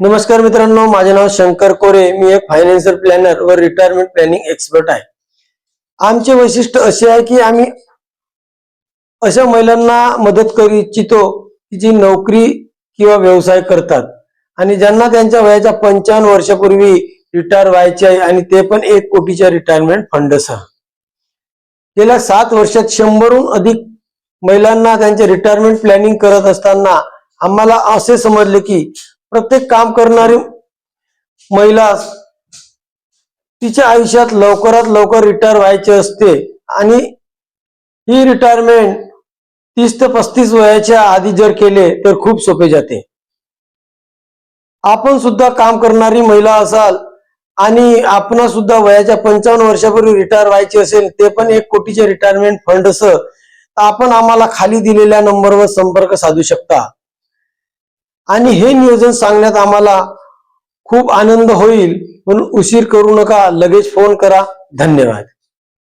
नमस्कार मित्रांनो, माझे नाव शंकर कोरे। मी एक फायनान्शियल प्लॅनर व रिटायरमेंट प्लॅनिंग एक्सपर्ट आहे। आमचे वैशिष्ट्य असे आहे की आम्ही अशा महिलांना मदत करू इच्छितो की जी नोकरी किंवा व्यवसाय करतात आणि ज्यांना त्यांच्या वयाच्या 55 वर्षापूर्वी रिटायर व्हायचे आहे आणि ते पण 1 कोटीच्या रिटायरमेंट फंडसह। गेल्या 7 वर्षात 100हून अधिक महिलांना त्यांचे रिटायरमेंट प्लॅनिंग करत असताना आम्हाला असे समजले की प्रत्येक काम करणारी महिला तिच्या आयुष्यात लवकरात लवकर रिटायर व्हायचे असते आणि ही रिटायरमेंट 30 ते 35 वयाच्या आधी जर केले तर खूप सोपे जाते। आपण सुद्धा काम करणारी महिला असाल आणि आपणा सुद्धा वयाच्या 55 वर्षापूर्वी रिटायर व्हायचे असेल, ते पण 1 कोटीच्या रिटायरमेंट फंडसह, तर आपण आम्हाला खाली दिलेल्या नंबरवर संपर्क साधू शकता आणि हे नियोजन सांगण्यात आम्हाला खूप आनंद होईल। म्हणून उशीर करू नका, लगेच फोन करा। धन्यवाद।